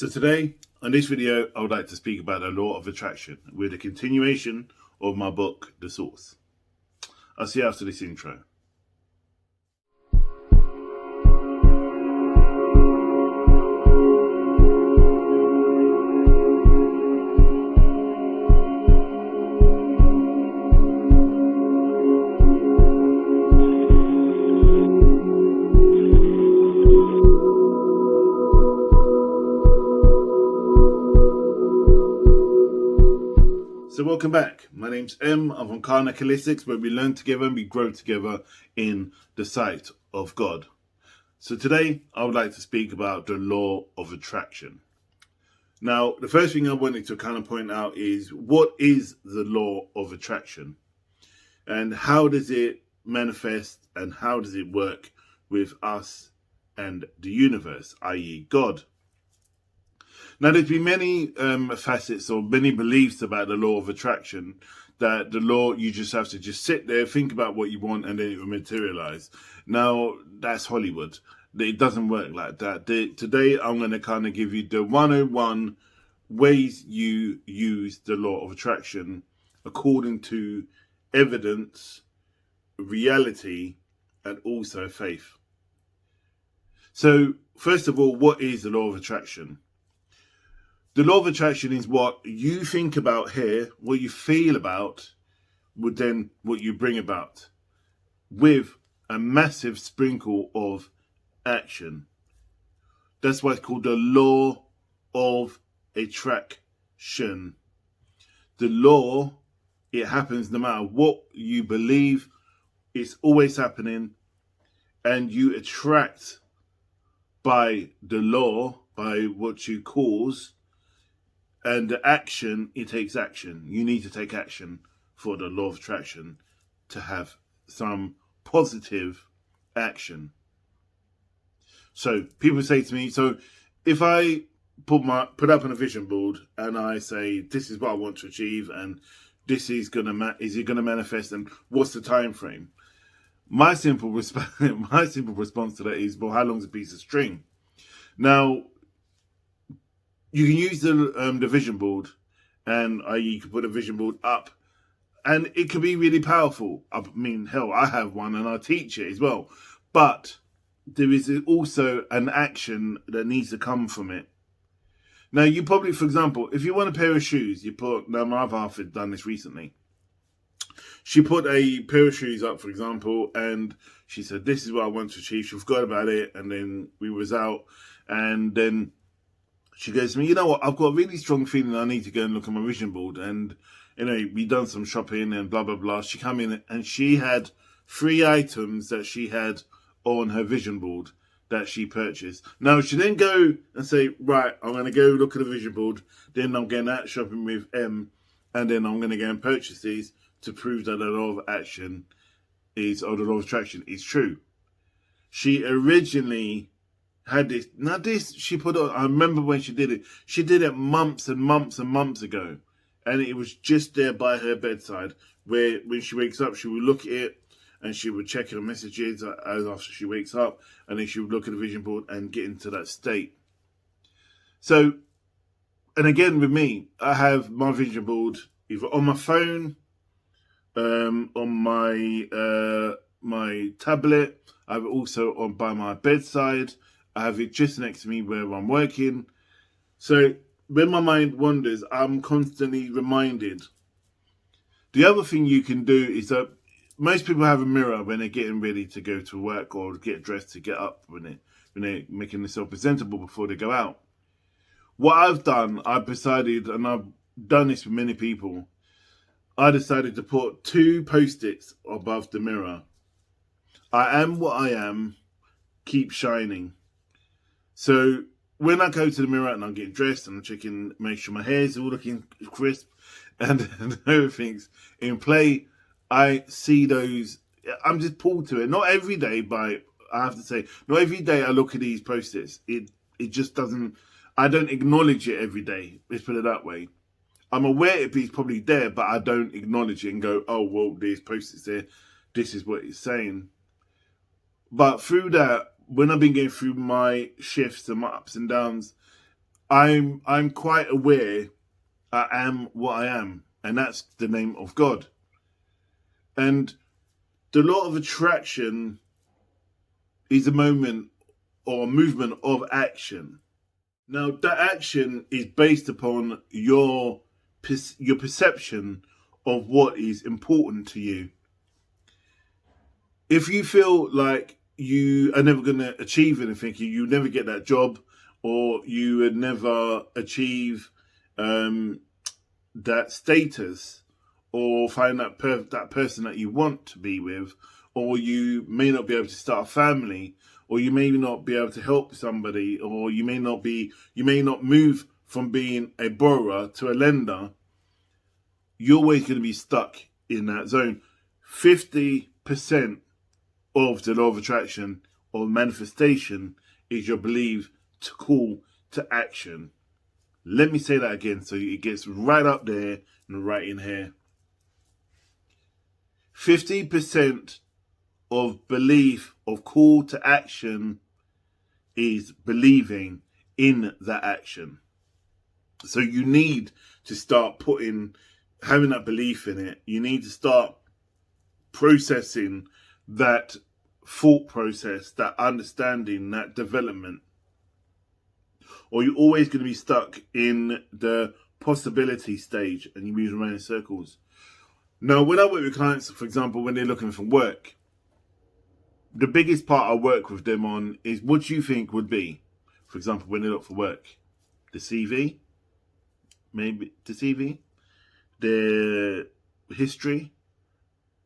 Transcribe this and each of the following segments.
So today, on this video, I would like to speak about the law of attraction with a continuation of my book, The Source. I'll see you after this intro. So welcome back. My name's I'm from Karnak Holistics, where we learn together and we grow together in the sight of God. So today, I would like to speak about the law of attraction. Now, the first thing I wanted to kind of point out is, what is the law of attraction? And how does it manifest and how does it work with us and the universe, i.e. God? Now, there's been many facets or many beliefs about the law of attraction, that the law, you just have to just sit there, think about what you want, and then it will materialize. Now, that's Hollywood. It doesn't work like that. Today, I'm going to kind of give you the 101 ways you use the law of attraction according to evidence, reality, and also faith. So, first of all, what is the law of attraction? The law of attraction is what you think about here, what you feel about, would then what you bring about, with a massive sprinkle of action. That's why it's called the law of attraction. The law, it happens no matter what you believe, it's always happening, and you attract by the law, by what you cause. And the action, it takes action. You need to take action for the law of attraction to have some positive action. So people say to me, so if I put up on a vision board and I say, this is what I want to achieve and this is is it gonna manifest, and what's the time frame? My simple response to that is, well, how long's a piece of string? Now, you can use the vision board, and you can put a vision board up, and it can be really powerful. I mean, hell, I have one, and I teach it as well. But there is also an action that needs to come from it. Now, you probably, for example, if you want a pair of shoes, now my other half has done this recently. She put a pair of shoes up, for example, and she said, this is what I want to achieve. She forgot about it, and then we was out, and then she goes to me, you know what, I've got a really strong feeling I need to go and look at my vision board. And, you know, we done some shopping and blah, blah, blah. She came in and she had 3 items that she had on her vision board that she purchased. Now, she then go and say, right, I'm going to go look at the vision board. Then I'm going out shopping with M. And then I'm going to go and purchase these to prove that the law of action or the law of attraction is true. She originally had this. Now this, she put on, I remember when she did it months and months and months ago. And it was just there by her bedside, where when she wakes up, she would look at it and she would check her messages as after she wakes up. And then she would look at the vision board and get into that state. So, and again with me, I have my vision board either on my phone, on my tablet. I have it also by my bedside. I have it just next to me where I'm working. So when my mind wanders, I'm constantly reminded. The other thing you can do is that most people have a mirror when they're getting ready to go to work or get dressed to get up, when they're making themselves presentable before they go out. What I've done, I've decided, and I've done this with many people, I decided to put 2 post-its above the mirror. I am what I am, keep shining. So when I go to the mirror and I'm getting dressed and I'm checking, make sure my hair's all looking crisp and everything's in play, I see those, I'm just pulled to it. Not every day, but I have to say, not every day I look at these post-its. It just doesn't, I don't acknowledge it every day. Let's put it that way. I'm aware it's probably there, but I don't acknowledge it and go, oh, well, there's post-its there. This is what it's saying. But through that, when I've been going through my shifts and my ups and downs, I'm quite aware I am what I am, and that's the name of God. And the law of attraction is a moment or a movement of action. Now, that action is based upon your perception of what is important to you. If you feel like you are never going to achieve anything, you never get that job, or you would never achieve that status, or find that person that you want to be with, or you may not be able to start a family, or you may not be able to help somebody, or you may not move from being a borrower to a lender, you're always going to be stuck in that zone. 50% of the law of attraction or manifestation is your belief to call to action. Let me say that again so it gets right up there and right in here. 50% of belief of call to action is believing in that action. So you need to start having that belief in it. You need to start processing that thought process, that understanding, that development. Or you're always going to be stuck in the possibility stage and you move around in circles. Now, when I work with clients, for example, when they're looking for work, the biggest part I work with them on is what do you think would be, for example, when they look for work? The CV? Maybe the CV? Their history?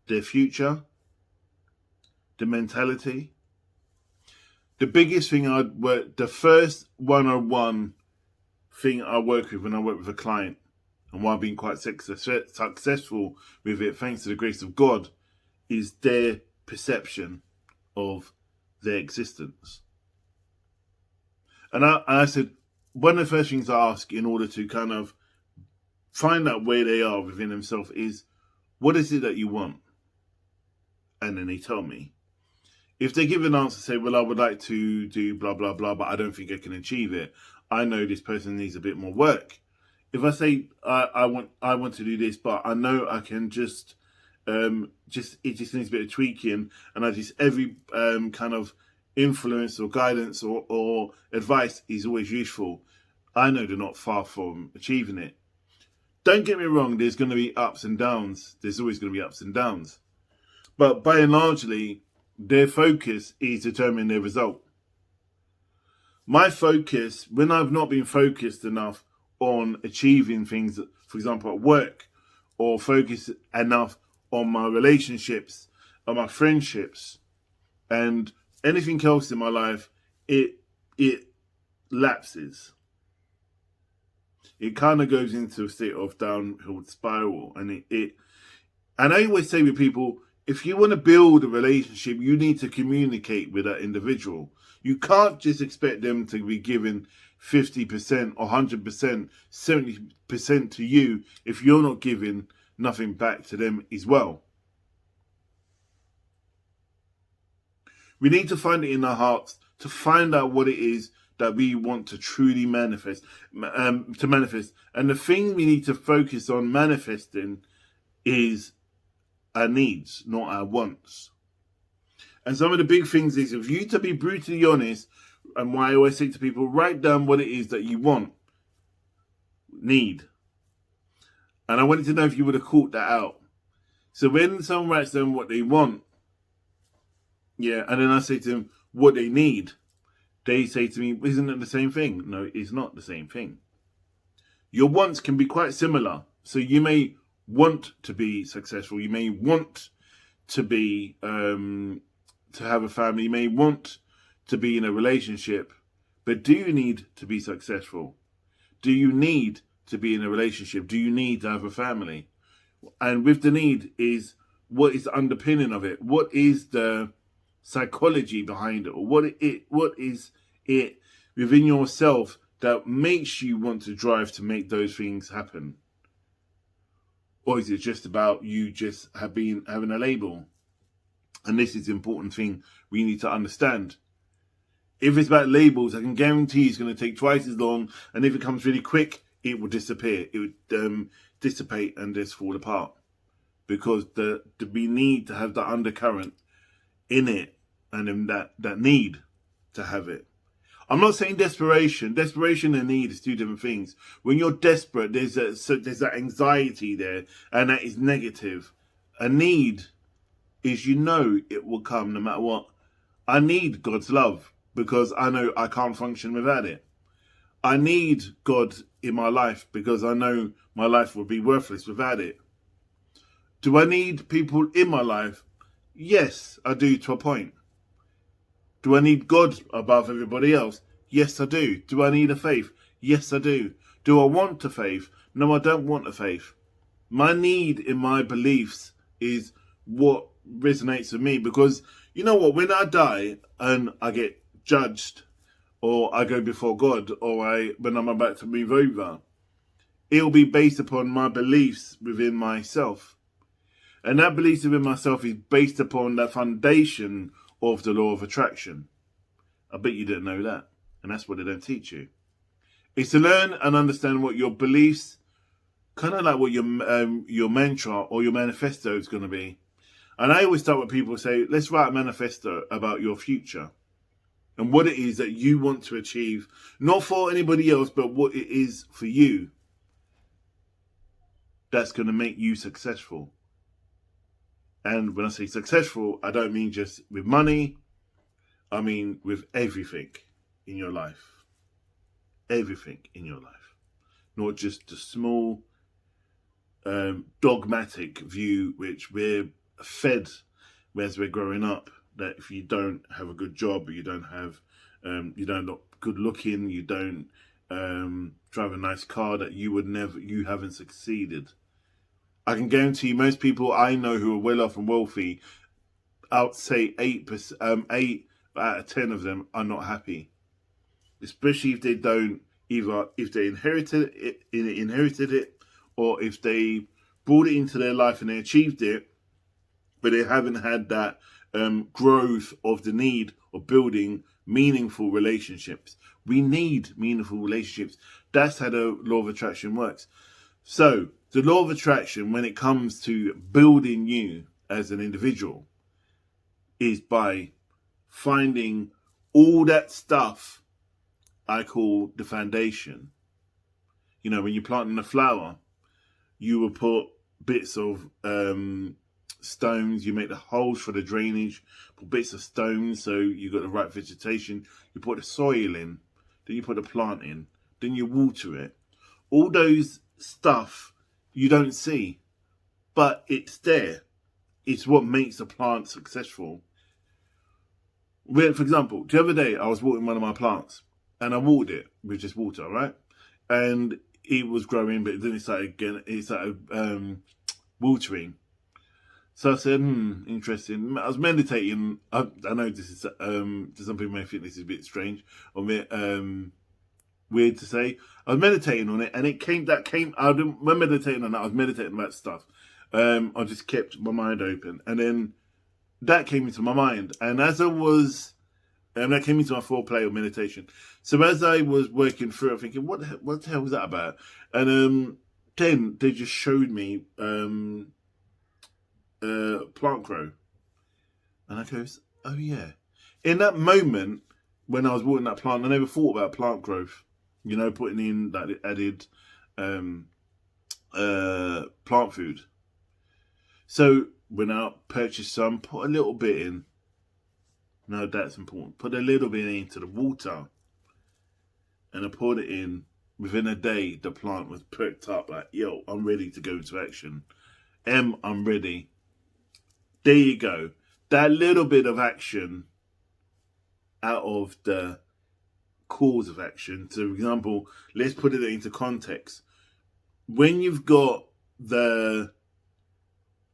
Their future? The mentality? The biggest thing the first 101 thing I work with when I work with a client, and why I've been quite successful with it, thanks to the grace of God, is their perception of their existence. And I said, one of the first things I ask in order to kind of find out where they are within themselves is, what is it that you want? And then they tell me. If they give an answer, say, well, I would like to do blah, blah, blah, but I don't think I can achieve it. I know this person needs a bit more work. If I say, I want to do this, but I know I can it just needs a bit of tweaking, and every kind of influence or guidance or advice is always useful. I know they're not far from achieving it. Don't get me wrong, there's going to be ups and downs. There's always going to be ups and downs. But by and largely, their focus is determining their result. My focus, when I've not been focused enough on achieving things, for example, at work, or focus enough on my relationships, on my friendships, and anything else in my life, it lapses. It kind of goes into a state of downhill spiral, and and I always say with people, if you want to build a relationship, you need to communicate with that individual. You can't just expect them to be giving 50% or 100%, 70% to you if you're not giving nothing back to them as well. We need to find it in our hearts to find out what it is that we want to truly manifest. And the thing we need to focus on manifesting is our needs, not our wants. And some of the big things is, if you to be brutally honest, and why I always say to people, write down what it is that you need. And I wanted to know if you would have caught that out. So when someone writes down what they want, and then I say to them what they need, they say to me, isn't it the same thing? No, it's not the same thing. Your wants can be quite similar. So you may want to be successful. You may want to be, to have a family. You may want to be in a relationship. But do you need to be successful? Do you need to be in a relationship? Do you need to have a family? And with the need is, what is the underpinning of it? What is the psychology behind it? Or what is it within yourself that makes you want to drive to make those things happen? Or is it just about you just having a label? And this is the important thing we need to understand. If it's about labels, I can guarantee it's going to take twice as long. And if it comes really quick, it will disappear. It would dissipate and just fall apart. Because we need to have that undercurrent in it, and then that need to have it. I'm not saying desperation. Desperation and need is two different things. When you're desperate, there's that anxiety there, and that is negative. A need is, it will come no matter what. I need God's love because I know I can't function without it. I need God in my life because I know my life would be worthless without it. Do I need people in my life? Yes, I do, to a point. Do I need God above everybody else? Yes, I do. Do I need a faith? Yes, I do. Do I want a faith? No, I don't want a faith. My need in my beliefs is what resonates with me, because you know what? When I die and I get judged, or I go before God, or when I'm about to move over, it'll be based upon my beliefs within myself. And that belief within myself is based upon that foundation of the law of attraction. I bet you didn't know that. And that's what they don't teach you. It's to learn and understand what your beliefs, kind of like what your mantra or your manifesto is going to be. And I always start with people who say, let's write a manifesto about your future and what it is that you want to achieve, not for anybody else, but what it is for you that's going to make you successful. And when I say successful, I don't mean just with money. I mean with everything in your life. Everything in your life. Not just the small, dogmatic view which we're fed as we're growing up, that if you don't have a good job, you don't have, you don't look good looking, you don't drive a nice car, that you haven't succeeded. I can guarantee most people I know who are well off and wealthy, I'd say 8 out of 10 of them are not happy. Especially if they don't, either if they inherited it, or if they brought it into their life and they achieved it, but they haven't had that growth of the need of building meaningful relationships. We need meaningful relationships. That's how the law of attraction works. So the law of attraction, when it comes to building you as an individual, is by finding all that stuff I call the foundation. You know, when you're planting a flower, you will put bits of stones, you make the holes for the drainage, put bits of stones so you got the right vegetation, you put the soil in, then you put the plant in, then you water it. All those stuff you don't see, but it's there. It's what makes a plant successful. For example, the other day I was watering one of my plants, and I watered it with just water, right? And it was growing, but then it started watering. So I said, interesting. I was meditating. I know this is, some people may think this is a bit strange or a bit weird to say. I was meditating on it, and when meditating on that, I was meditating about stuff. I just kept my mind open. And then that came into my mind. And as I was, that came into my foreplay of meditation. So as I was working through it, thinking, what the hell was that about? And then they just showed me plant grow. And I goes, oh yeah. In that moment, when I was watering that plant, I never thought about plant growth. You know, putting in that added plant food. So when I purchased some, put a little bit in. No, that's important. Put a little bit into the water. And I poured it in. Within a day, the plant was perked up like, yo, I'm ready to go into action. I'm ready. There you go. That little bit of action out of the cause of action. So, for example, let's put it into context. When you've got the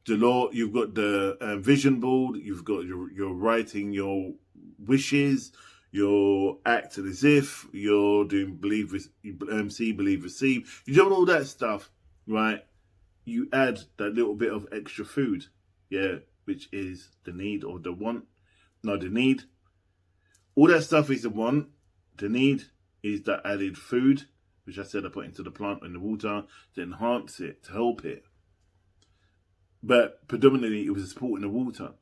law, you've got the vision board, you've got you're writing your wishes, you're acting as if, you're doing see, believe, receive. You're doing all that stuff, right? You add that little bit of extra food, yeah, which is the need or the want, not the need. All that stuff is the want. The need is that added food, which I said I put into the plant and the water to enhance it, to help it. But predominantly it was supporting the water.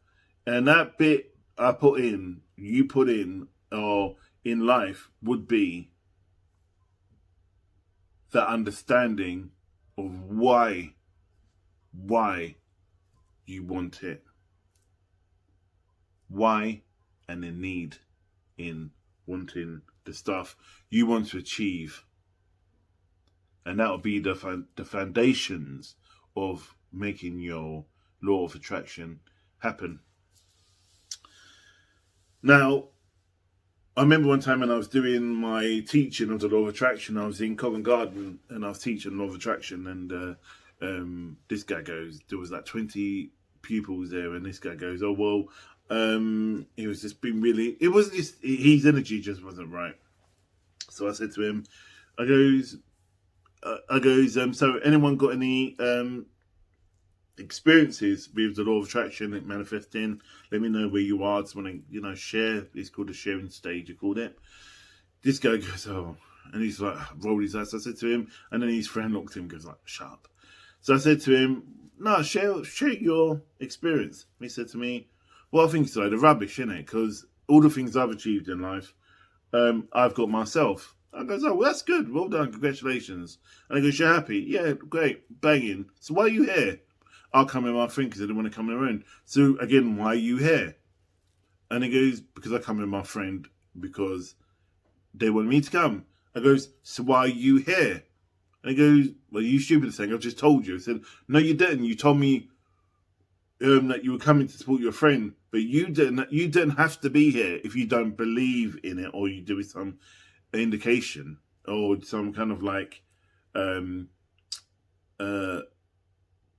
And that bit I put in, you put in, or in life would be the understanding of why you want it. Why and the need in wanting the stuff you want to achieve. And that will be the foundations of making your law of attraction happen. Now, I remember one time when I was doing my teaching of the law of attraction, I was in Covent Garden and I was teaching law of attraction, and this guy goes, there was like 20 pupils there, and this guy goes, oh, well, he was just being really, it wasn't just, his energy just wasn't right. So I said to him, I goes, so anyone got any experiences with the law of attraction and manifesting? Let me know where you are. I just want to, share. It's called a sharing stage, you called it. This guy goes, oh, and he's like, rolled his eyes. I said to him, and then his friend looked at him and goes like, shut up. So I said to him, no, share your experience. He said to me, well, I think so, the rubbish, innit? Because all the things I've achieved in life, I've got myself. I goes, oh, well, that's good. Well done. Congratulations. And he goes, you're happy? Yeah, great. Banging. So why are you here? I'll come in my friend because I didn't want to come in their own. So again, why are you here? And he goes, because I come in my friend because they want me to come. I goes, so why are you here? And he goes, well, you stupid thing. I've just told you. I said, no, you didn't. You told me that you were coming to support your friend, but you didn't have to be here if you don't believe in it, or you do with some indication or some kind of like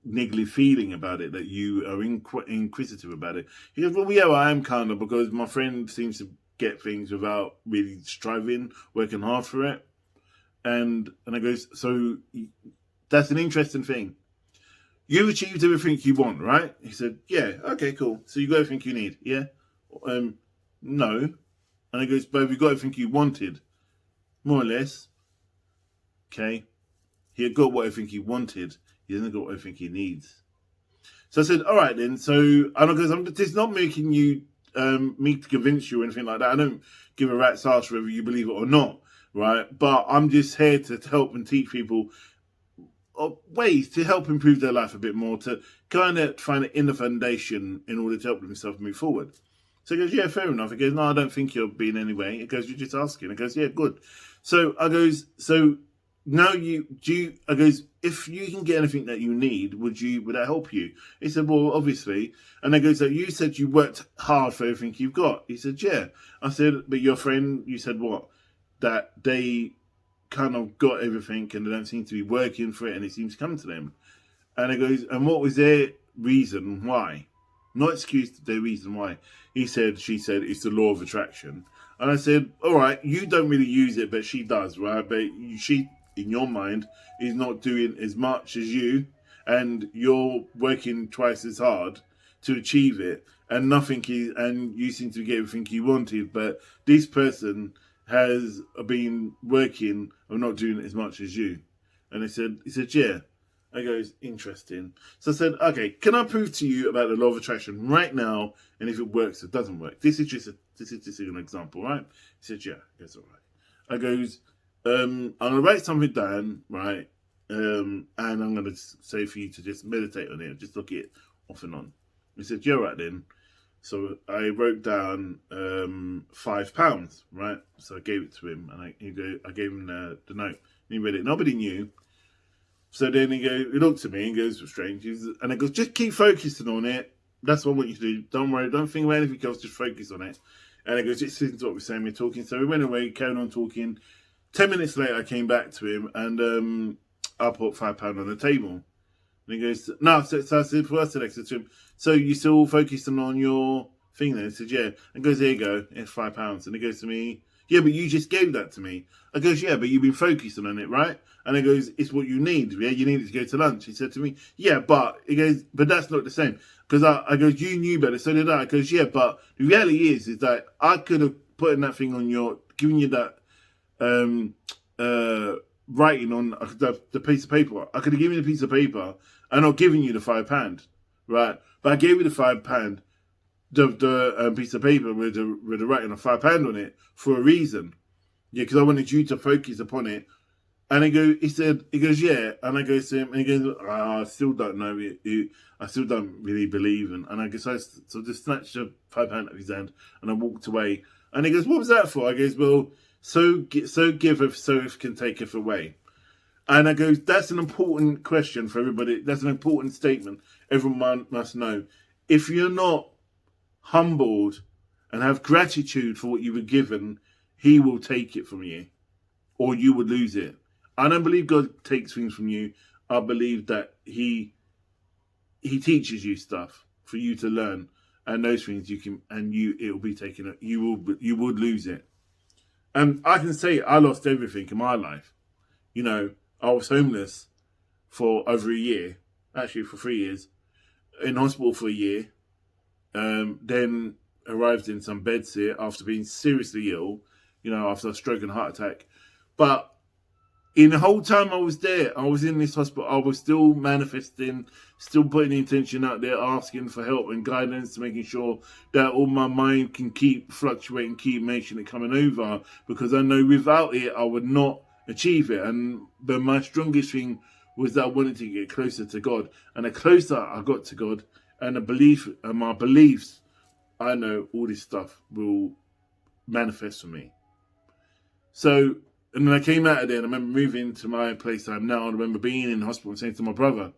niggly feeling about it, that you are inquisitive about it. He goes, well, yeah, I am kind of, because my friend seems to get things without really striving, working hard for it. And I goes, so that's an interesting thing. You've achieved everything you want, right? He said, yeah, okay, cool. So you got everything you need, yeah? No. And he goes, but have you got everything you wanted? More or less. Okay. He had got what everything he wanted. He hasn't got everything he needs. So I said, all right then. So, and I goes, it's not making you, me to convince you or anything like that. I don't give a rat's ass whether you believe it or not, right? But I'm just here to help and teach people ways to help improve their life a bit more, to kind of find it in the foundation in order to help themselves move forward. So he goes, yeah, fair enough. He goes, no, I don't think you're being any way. He goes, you're just asking. He goes, yeah, good. So I goes, so now I goes, if you can get anything that you need, would that help you? He said, well, obviously. And I goes, so you said you worked hard for everything you've got. He said, yeah. I said, but your friend, you said what? That they kind of got everything and they don't seem to be working for it and it seems to come to them. And it goes, and what was their reason why? Not excuse, their reason why. She said, it's the law of attraction. And I said, all right, you don't really use it, but she does, right? But she, in your mind, is not doing as much as you, and you're working twice as hard to achieve it, and you seem to get everything you wanted, but this person has been working or not doing as much as you. And he said, yeah. I goes, interesting. So I said, okay, can I prove to you about the law of attraction right now? And if it works, it doesn't work. This is just an example, right? He said, yeah. I goes, all right. I goes, I'm going to write something down, right? And I'm going to say for you to just meditate on it, just look at it off and on. He said, yeah, right then. So I wrote down £5, right? So I gave it to him, and I gave him the note. And he read it. Nobody knew. So then he looks at me and goes, strange. And I goes, just keep focusing on it. That's what I want you to do. Don't worry. Don't think about anything else. Just focus on it. And I goes, just listen to what we're saying. We're talking. So we went away, carried on talking. 10 minutes later, I came back to him and I put £5 on the table. And he goes, no. So I said, first I said to him, so you still focusing on your thing then? He said, yeah. And goes, there you go. It's £5. And he goes to me, yeah, but you just gave that to me. I goes, yeah, but you've been focusing on it, right? And he goes, it's what you need. Yeah, you need it to go to lunch. He said to me, yeah, but he goes, but that's not the same. Because I goes, you knew better, so did I. I goes, yeah, but the reality is that I could have putting that thing on giving you that writing on the piece of paper. I could have given you the piece of paper and not giving you the £5, right? But I gave you the £5, the piece of paper with the writing of £5 on it for a reason. Yeah, because I wanted you to focus upon it. And he goes, yeah. And I go to him, and he goes, I still don't know. I still don't really believe. And I guess I just snatched the £5 out of his hand, and I walked away. And he goes, what was that for? I goes, well, so giveth, so can taketh away. And I goes, that's an important question for everybody. That's an important statement. Everyone must know. If you're not humbled and have gratitude for what you were given, he will take it from you, or you would lose it. I don't believe God takes things from you. I believe that He teaches you stuff for you to learn, and those things it will be taken. You would lose it. And I can say I lost everything in my life. You know, I was homeless for over a year, actually for 3 years, in hospital for a year. Then arrived in some beds here after being seriously ill, you know, after a stroke and a heart attack. But in the whole time I was there, I was in this hospital, I was still manifesting, still putting the intention out there, asking for help and guidance, making sure that all my mind can keep fluctuating, keep making it coming over, because I know without it, I would not achieve it. But my strongest thing was that I wanted to get closer to God. And the closer I got to God, and my beliefs, I know all this stuff will manifest for me. So, and then I came out of there, and I remember moving to my place I'm now. I remember being in the hospital and saying to my brother,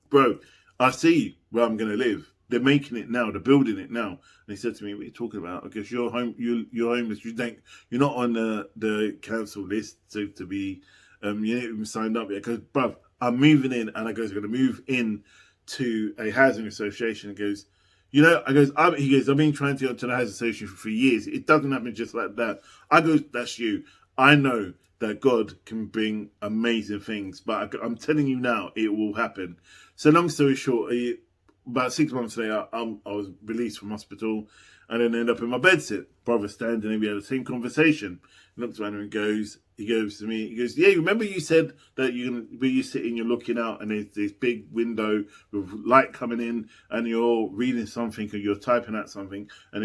bro, I see where I'm going to live. They're making it now. They're building it now. And he said to me, what are you talking about? I guess you're homeless. You're not on the council list to be, you ain't even signed up yet. Because, bruv, I'm moving in, and I'm going to move in to a housing association. He goes, you know, I've been trying to get to the housing association for years. It doesn't happen just like that. I go, that's you. I know that God can bring amazing things, but I'm telling you now, it will happen. So long story short, about 6 months later, I was released from hospital, and then ended up in my bedsit. Brother standing there, we had the same conversation. He looks around and he goes to me, he goes, yeah, remember you said that where you're sitting, you're looking out, and there's this big window with light coming in, and you're reading something, or you're typing out something, and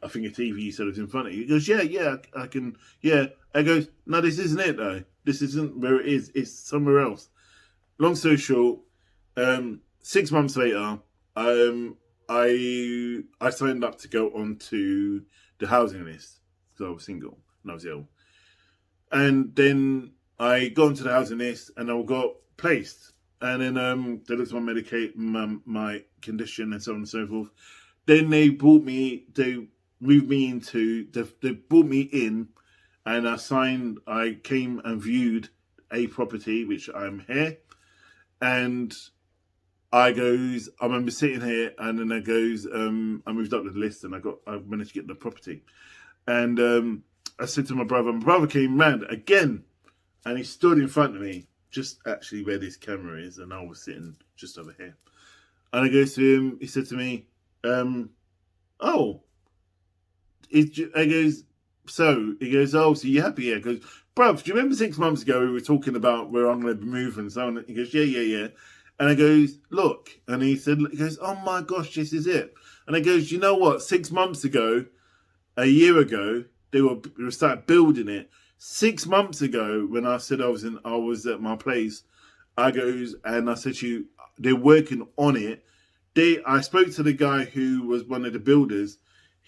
I think a TV you said was in front of you. He goes, yeah, I can, yeah. I goes, no, this isn't it though. This isn't where it is. It's somewhere else. Long story short, 6 months later, I signed up to go onto the housing list because I was single and I was ill. And then I got onto the housing list and I got placed. And then they looked at my condition and so on and so forth. Then they moved me in, and I came and viewed a property, which I'm here. And I remember sitting here, and then I moved up the list, and I managed to get the property. And I said to my brother came round again, and he stood in front of me, just actually where this camera is, and I was sitting just over here. And I goes to him, he said to me, so you happy here? He goes, bruv, do you remember 6 months ago we were talking about where I'm going to move and so on? He goes, yeah. And I goes, look. And he goes, oh my gosh, this is it. And I goes, you know what? 6 months ago, a year ago, they started building it. 6 months ago, when I said I was at my place, I said to you, they're working on it. I spoke to the guy who was one of the builders.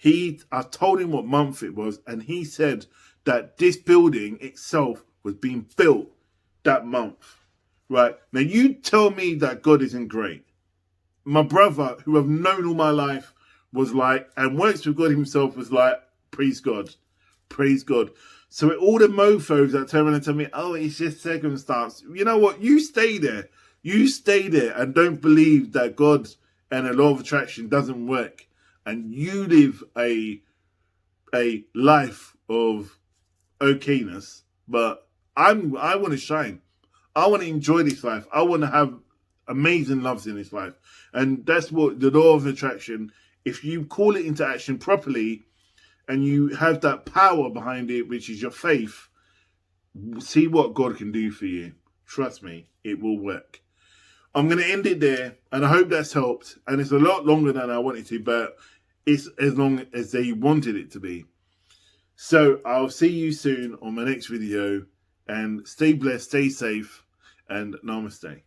I told him what month it was, and he said that this building itself was being built that month. Right? Now, you tell me that God isn't great. My brother, who I've known all my life, was like, and works with God himself, was like, praise God. Praise God. So all the mofos that turn around and tell me, oh, it's just circumstance. You know what? You stay there. You stay there and don't believe that God and the law of attraction doesn't work. And you live a life of okayness. But I want to shine. I want to enjoy this life. I want to have amazing loves in this life. And that's what the law of attraction, if you call it into action properly, and you have that power behind it, which is your faith, see what God can do for you. Trust me, it will work. I'm going to end it there, and I hope that's helped. And it's a lot longer than I wanted to, but it's as long as they wanted it to be. So I'll see you soon on my next video, and stay blessed, stay safe, and namaste.